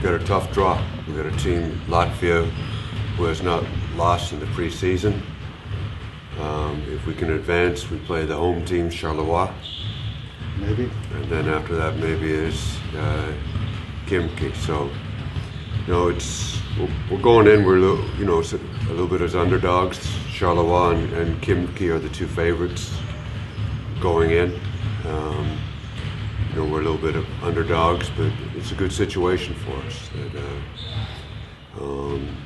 got a tough draw. We got a team, Latvia, who has not lost in the preseason. If we can advance, we play the home team, Charleroi. Maybe. And then after that, maybe is gegen. So, we're going in. We're a little bit as underdogs. Charleroi and gegen are the two favorites going in. We're a little bit of underdogs, but it's a good situation for us.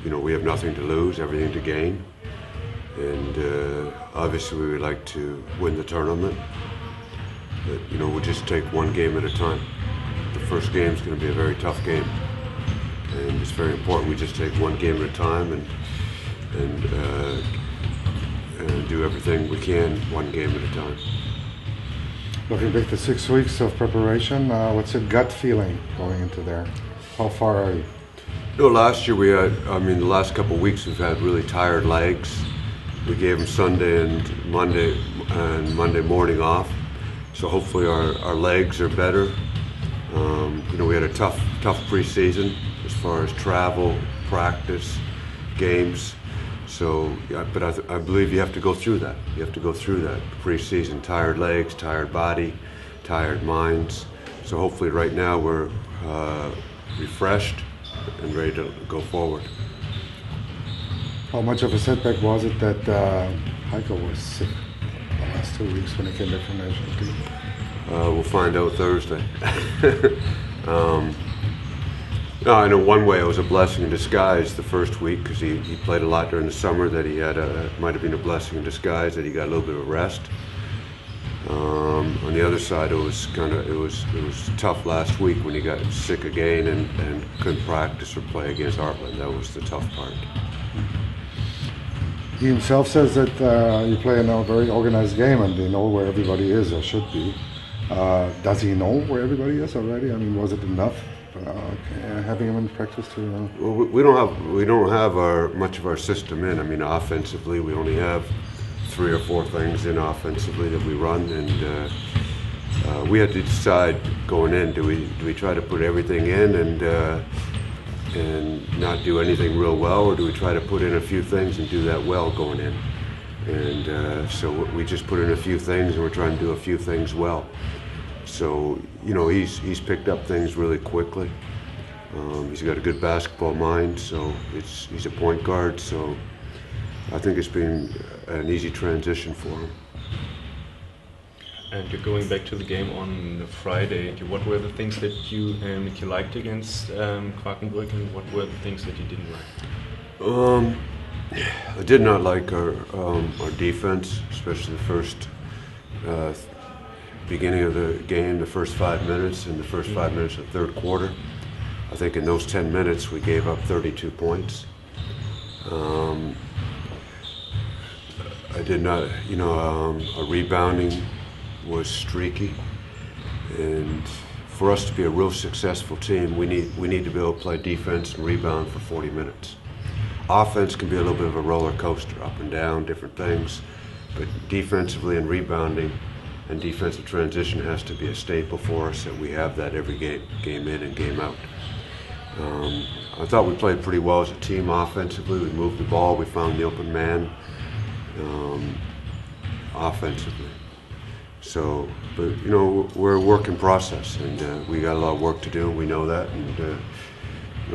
That we have nothing to lose, everything to gain, and obviously we would like to win the tournament. But we'll just take one game at a time. The first game is going to be a very tough game, and it's very important we just take one game at a time and do everything we can one game at a time. Looking back to 6 weeks of preparation, what's your gut feeling going into there? How far are you? Last year the last couple of weeks we've had really tired legs. We gave them Sunday and Monday morning off. So hopefully our legs are better. We had a tough preseason as far as travel, practice, games. So, but I believe you have to go through that. You have to go through that preseason. Tired legs, tired body, tired minds. So hopefully right now we're refreshed and ready to go forward. How much of a setback was it that Heiko was sick the last 2 weeks when he came back from the national team? We'll find out Thursday. I know one way it was a blessing in disguise the first week because he played a lot during the summer. That he had might have been a blessing in disguise that he got a little bit of rest. On the other side, it was tough last week when he got sick again and couldn't practice or play against Heartland. That was the tough part. He himself says that you play in a very organized game and they know where everybody is or should be. Does he know where everybody is already? I mean, was it enough having him in practice too? Well, we don't have much of our system in. I mean, offensively, we only have 3 or 4 things in offensively that we run, and we had to decide going in: do we try to put everything in and not do anything real well, or do we try to put in a few things and do that well going in? And so we just put in a few things, and we're trying to do a few things well. So he's picked up things really quickly. He's got a good basketball mind, so he's a point guard. So I think it's been an easy transition for him. And you're going back to the game on Friday. What were the things that you liked against Quakenbrück, and what were the things that you didn't like? I did not like our defense, especially the first beginning of the game, the first 5 minutes and the first 5 minutes of the third quarter. I think in those 10 minutes we gave up 32 points. I did not, our rebounding was streaky, and for us to be a real successful team, we need to be able to play defense and rebound for 40 minutes. Offense can be a little bit of a roller coaster, up and down, different things, but defensively and rebounding and defensive transition has to be a staple for us, and we have that every game in and game out. I thought we played pretty well as a team offensively. We moved the ball, we found the open man offensively. So, but we're a work in process, and we got a lot of work to do. We know that, and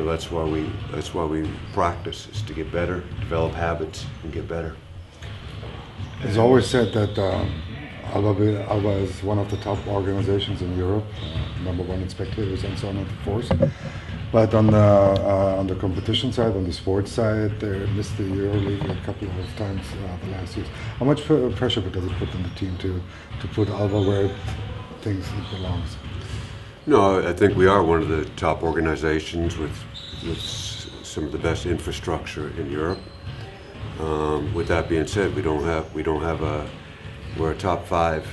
that's why we practice, is to get better, develop habits, and get better. It's always said that ALBA is one of the top organizations in Europe, #1 in spectators and so on and so forth. But on the competition side, on the sports side, they missed the Euroleague a couple of times the last years. How much pressure does it put on the team to put ALBA where it thinks it belongs? No, I think we are one of the top organizations with some of the best infrastructure in Europe. With that being said, we're a top 5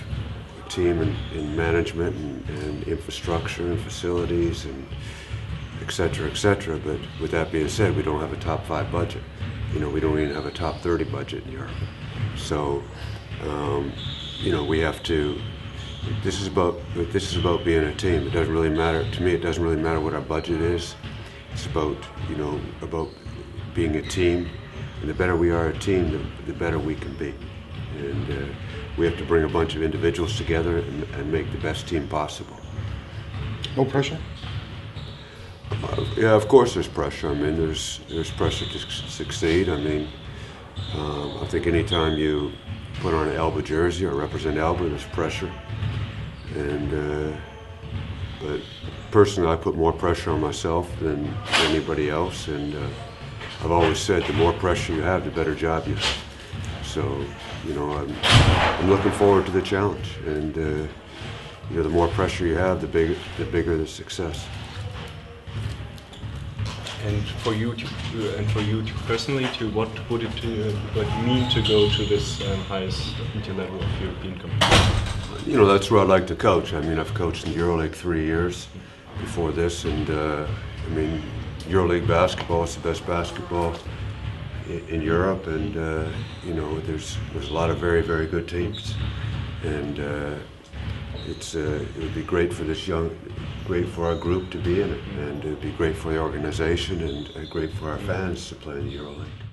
team in management and infrastructure and facilities and et cetera, but with that being said, we don't have a top 5 budget. We don't even have a top 30 budget in Europe. So, we have to, this is about being a team. It doesn't really matter, to me, it doesn't really matter what our budget is. It's about, you know, about being a team, and the better we are a team, the better we can be. And we have to bring a bunch of individuals together and make the best team possible. No pressure? Yeah, of course there's pressure. I mean, there's pressure to succeed. I mean, I think anytime you put on an ALBA jersey or represent ALBA, there's pressure. And but personally, I put more pressure on myself than anybody else. And I've always said, the more pressure you have, the better job you have. So, you know, I'm looking forward to the challenge. And you know, the more pressure you have, the bigger the success. And for you, personally, what would it mean to go to this highest level of European competition? You know, that's where I'd like to coach. I mean, I've coached in Euroleague 3 years before this, and I mean, Euroleague basketball is the best basketball in Europe, and you know, there's a lot of very, very good teams, and it would be great for our group to be in it, and it would be great for the organization and great for our fans to play in the Euroleague.